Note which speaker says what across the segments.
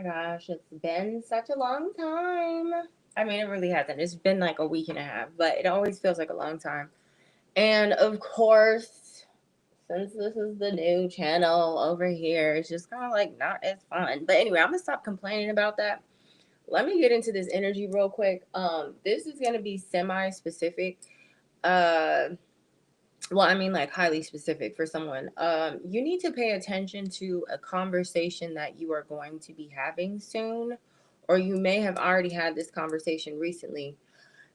Speaker 1: gosh, it's been such a long time. I mean, it really hasn't. It's been like a week and a half, but it always feels like a long time. And of course, since this is the new channel over here, it's just kind of like not as fun. But anyway, I'm gonna stop complaining about that. Let me get into this energy real quick. This is gonna be semi-specific. Uh, well, I mean, like highly specific for someone. You need to pay attention to a conversation that you are going to be having soon, or you may have already had this conversation recently.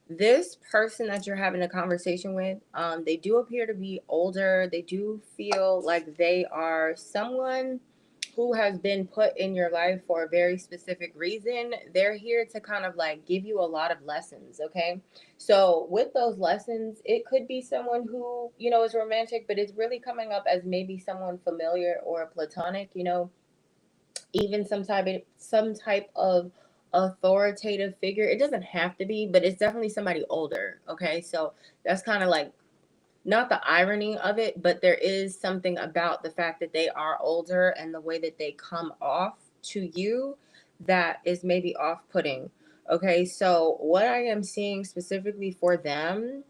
Speaker 1: This person that you're having a conversation with, they do appear to be older. They do feel like they are someone who has been put in your life for a very specific reason. They're here to kind of like give you a lot of lessons, okay? So, with those lessons, it could be someone who, is romantic, but it's really coming up as maybe someone familiar or platonic, even some type of authoritative figure. It doesn't have to be, but it's definitely somebody older, okay? So, that's kind of like not the irony of it, but there is something about the fact that they are older and the way that they come off to you that is maybe off putting. Okay, so what I am seeing specifically for them,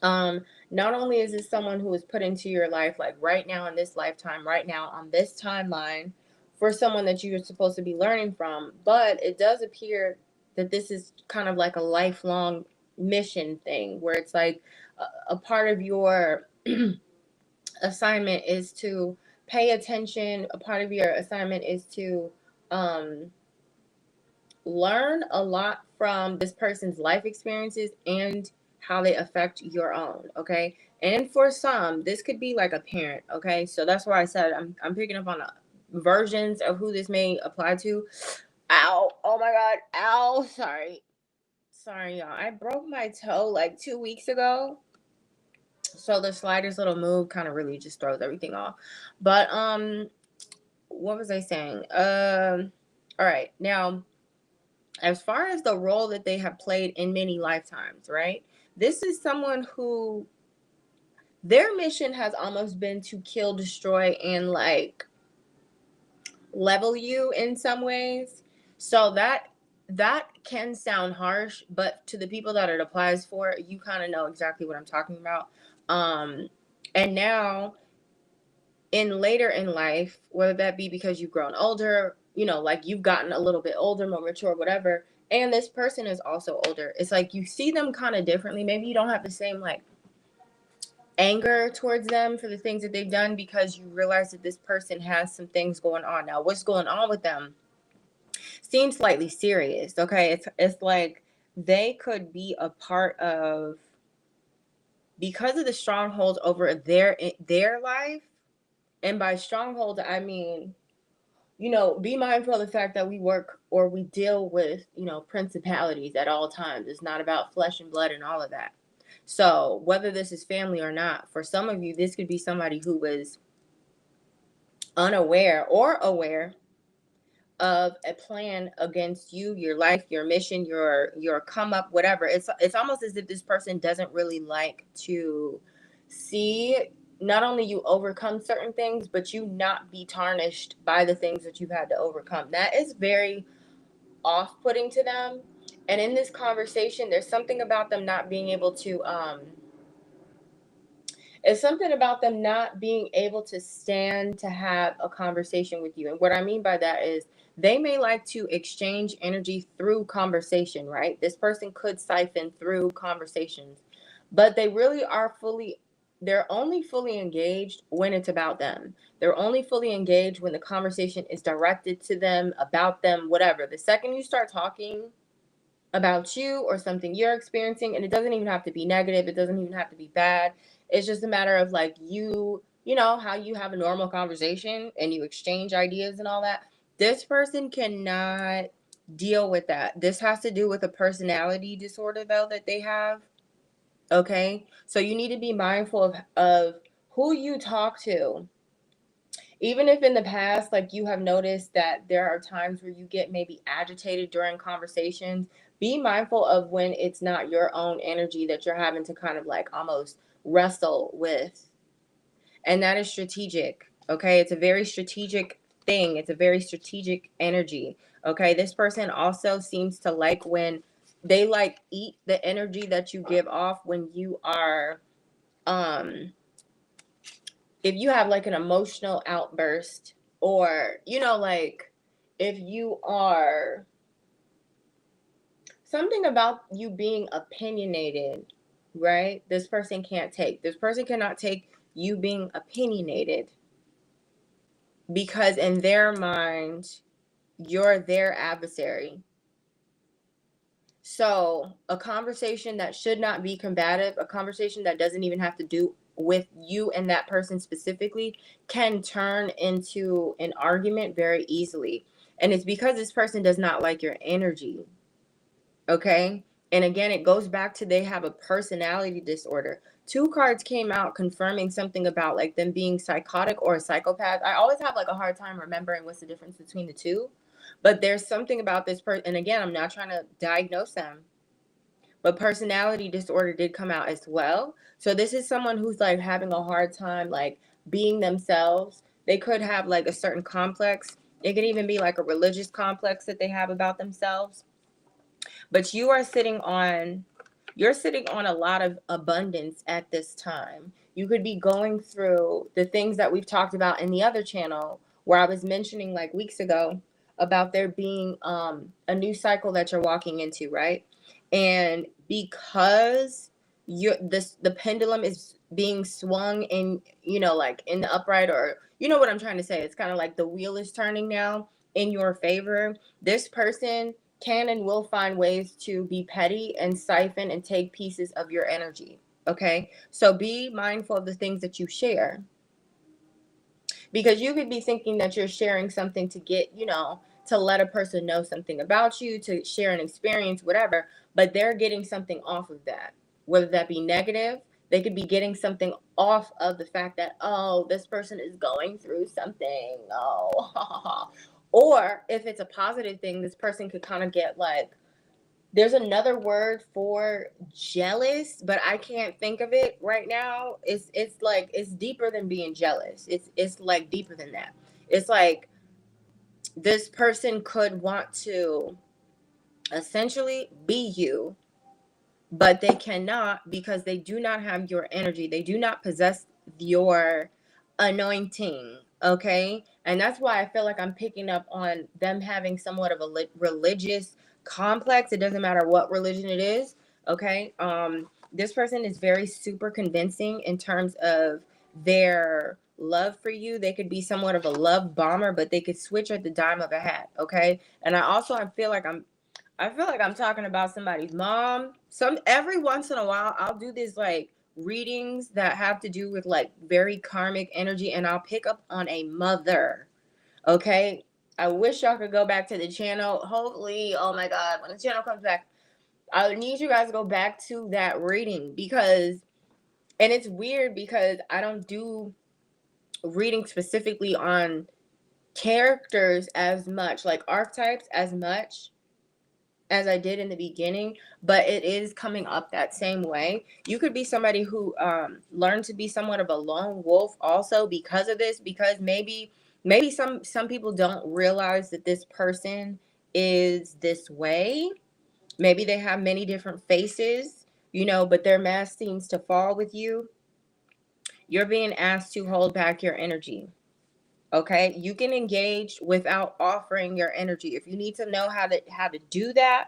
Speaker 1: not only is this someone who is put into your life like right now in this lifetime, right now on this timeline, for someone that you're supposed to be learning from, but it does appear that this is kind of like a lifelong mission thing where it's like a part of your assignment is to pay attention. A part of your assignment is to um, learn a lot from this person's life experiences and how they affect your own. Okay. And for some, this could be like a parent. Okay. So that's why I said I'm picking up on versions of who this may apply to. Ow. Oh my God. Ow. Sorry, y'all. I broke my toe like 2 weeks ago. So the slightest little move kind of really just throws everything off. But what was I saying? All right. Now, as far as the role that they have played in many lifetimes, right? This is someone who their mission has almost been to kill, destroy, and like level you in some ways. So that can sound harsh, but to the people that it applies for, you kind of know exactly what I'm talking about. Um, and now in later in life, whether that be because you've grown older, like you've gotten a little bit older, more mature, whatever, and this person is also older, it's like you see them kind of differently. Maybe you don't have the same like anger towards them for the things that they've done because you realize that this person has some things going on. Now, what's going on with them seems slightly serious, okay? It's like they could be a part of, because of the strongholds over their life. And by stronghold, I mean, be mindful of the fact that we work or we deal with, principalities at all times. It's not about flesh and blood and all of that. So, whether this is family or not, for some of you, this could be somebody who was unaware or aware of a plan against you, your life, your mission, your come up, whatever. It's almost as if this person doesn't really like to see not only you overcome certain things, but you not be tarnished by the things that you've had to overcome. That is very off-putting to them. And in this conversation, there's something about them not being able to it's something about them not being able to stand to have a conversation with you. And what I mean by that is they may like to exchange energy through conversation, right? This person could siphon through conversations, but they're only fully engaged when it's about them. They're only fully engaged when the conversation is directed to them, about them, whatever. The second you start talking about you or something you're experiencing, and it doesn't even have to be negative, it doesn't even have to be bad, it's just a matter of like how you have a normal conversation and you exchange ideas and all that. This person cannot deal with that. This has to do with a personality disorder though that they have. Okay, so you need to be mindful of who you talk to. Even if in the past, like you have noticed that there are times where you get maybe agitated during conversations, be mindful of when it's not your own energy that you're having to kind of like almost wrestle with. And that is strategic. Okay. It's a very strategic thing. It's a very strategic energy. Okay. This person also seems to like when they like eat the energy that you give off when you are, if you have like an emotional outburst, or, like if you are, something about you being opinionated, right? This person can't take. This person cannot take you being opinionated, because in their mind, you're their adversary. So, a conversation that should not be combative, a conversation that doesn't even have to do with you and that person specifically, can turn into an argument very easily. And it's because this person does not like your energy. Okay. And again, it goes back to they have a personality disorder. Two cards came out confirming something about like them being psychotic or a psychopath. I always have like a hard time remembering what's the difference between the two. But there's something about this person. And again, I'm not trying to diagnose them, but personality disorder did come out as well. So this is someone who's like having a hard time like being themselves. They could have like a certain complex. It could even be like a religious complex that they have about themselves. But you're sitting on a lot of abundance at this time. You could be going through the things that we've talked about in the other channel, where I was mentioning like weeks ago about there being a new cycle that you're walking into, right? And because the pendulum is being swung in, like in the upright, or you know what I'm trying to say. It's kind of like the wheel is turning now in your favor. This person can and will find ways to be petty and siphon and take pieces of your energy. Okay. So be mindful of the things that you share, because you could be thinking that you're sharing something to get, to let a person know something about you, to share an experience, whatever, but they're getting something off of that, whether that be negative. They could be getting something off of the fact that, oh, this person is going through something. Oh, or if it's a positive thing, this person could kind of get like, there's another word for jealous, but I can't think of it right now. It's like it's deeper than being jealous. It's like deeper than that. It's like this person could want to essentially be you, but they cannot because they do not have your energy. They do not possess your anointing. Okay. And that's why I feel like I'm picking up on them having somewhat of a religious complex. It doesn't matter what religion it is. Okay. This person is very super convincing in terms of their love for you. They could be somewhat of a love bomber, but they could switch at the dime of a hat. Okay. And I feel like I'm talking about somebody's mom. Every once in a while I'll do this like readings that have to do with like very karmic energy, and I'll pick up on a mother. Okay? I wish y'all could go back to the channel. Hopefully, oh my god, when the channel comes back, I need you guys to go back to that reading, because and it's weird because I don't do reading specifically on characters as much, like archetypes as much as I did in the beginning, but it is coming up that same way. You could be somebody who learned to be somewhat of a lone wolf also because of this, because maybe some people don't realize that this person is this way. Maybe they have many different faces, but their mask seems to fall with you. You're being asked to hold back your energy. Okay? You can engage without offering your energy. If you need to know how to do that,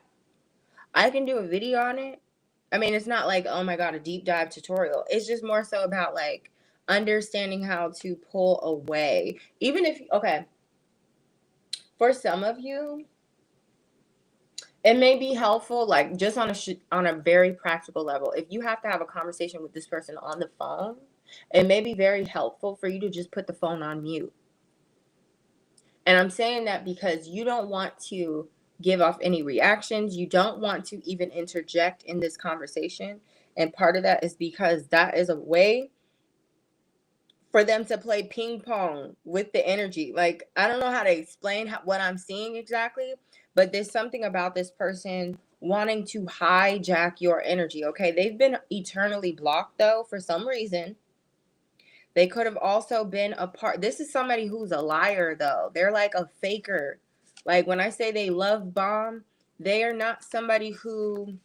Speaker 1: I can do a video on it. I mean, it's not like, oh my God, a deep dive tutorial. It's just more so about like understanding how to pull away. Even if, okay, for some of you, it may be helpful, like just on a very practical level. If you have to have a conversation with this person on the phone, it may be very helpful for you to just put the phone on mute. And I'm saying that because you don't want to give off any reactions. You don't want to even interject in this conversation. And part of that is because that is a way for them to play ping pong with the energy. Like, I don't know how to explain what I'm seeing exactly, but there's something about this person wanting to hijack your energy. Okay. They've been eternally blocked though, for some reason. They could have also been a part. This is somebody who's a liar, though. They're like a faker. Like when I say they love bomb, they are not somebody who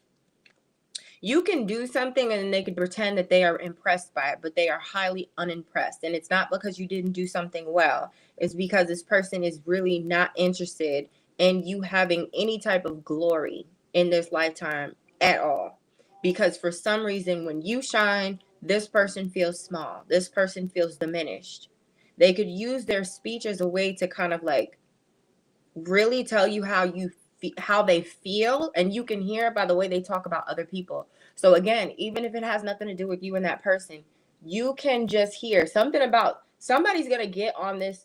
Speaker 1: you can do something and they can pretend that they are impressed by it, but they are highly unimpressed. And it's not because you didn't do something well. It's because this person is really not interested in you having any type of glory in this lifetime at all. Because for some reason, when you shine, this person feels small. This person feels diminished. They could use their speech as a way to kind of like really tell you how they feel, and you can hear it by the way they talk about other people. So again, even if it has nothing to do with you and that person, you can just hear something about somebody's going to get on this.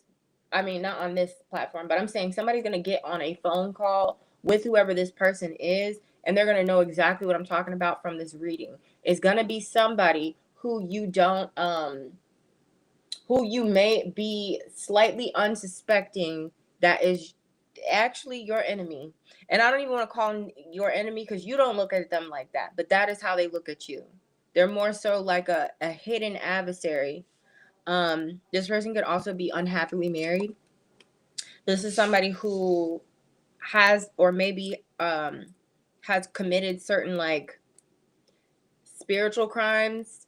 Speaker 1: I mean, not on this platform, but I'm saying somebody's going to get on a phone call with whoever this person is, and they're going to know exactly what I'm talking about from this reading. It's going to be somebody who you don't who you may be slightly unsuspecting that is actually your enemy. And I don't even want to call them your enemy because you don't look at them like that, but that is how they look at you. They're more so like a hidden adversary. This person could also be unhappily married. This is somebody who has or maybe has committed certain like spiritual crimes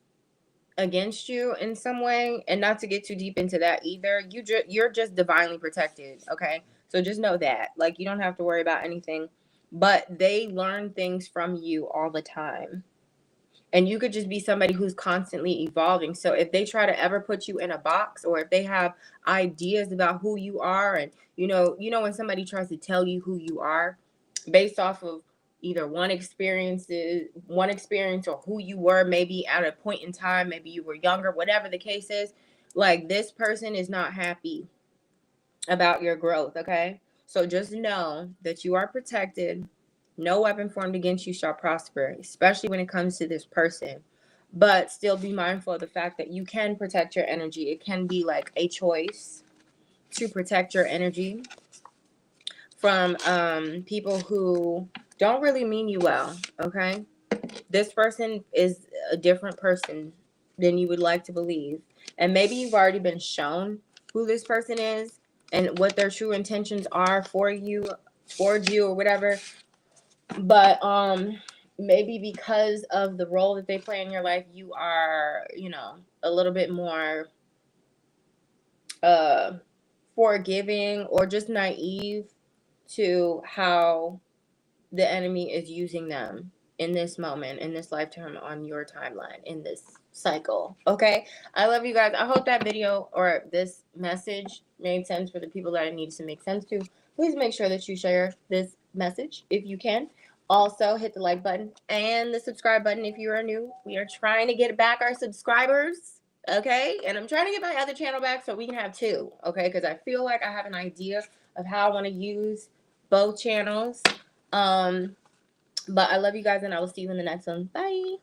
Speaker 1: against you in some way. And not to get too deep into that either, you're just divinely protected, okay? So just know that, like, you don't have to worry about anything, but they learn things from you all the time. And you could just be somebody who's constantly evolving. So if they try to ever put you in a box, or if they have ideas about who you are, and when somebody tries to tell you who you are based off of either one experience or who you were maybe at a point in time, maybe you were younger, whatever the case is, like, this person is not happy about your growth, okay? So just know that you are protected. No weapon formed against you shall prosper, especially when it comes to this person. But still be mindful of the fact that you can protect your energy. It can be like a choice to protect your energy from people who don't really mean you well, okay? This person is a different person than you would like to believe. And maybe you've already been shown who this person is and what their true intentions are for you, towards you, or whatever. But maybe because of the role that they play in your life, you are, a little bit more forgiving or just naive to how the enemy is using them in this moment, in this lifetime, on your timeline, in this cycle. Okay, I love you guys. I hope that video or this message made sense for the people that it needs to make sense to. Please make sure that you share this message if you can. Also, hit the like button and the subscribe button if you are new. We are trying to get back our subscribers, okay? And I'm trying to get my other channel back so we can have two, okay? Because I feel like I have an idea of how I want to use both channels. But I love you guys, and I will see you in the next one. Bye.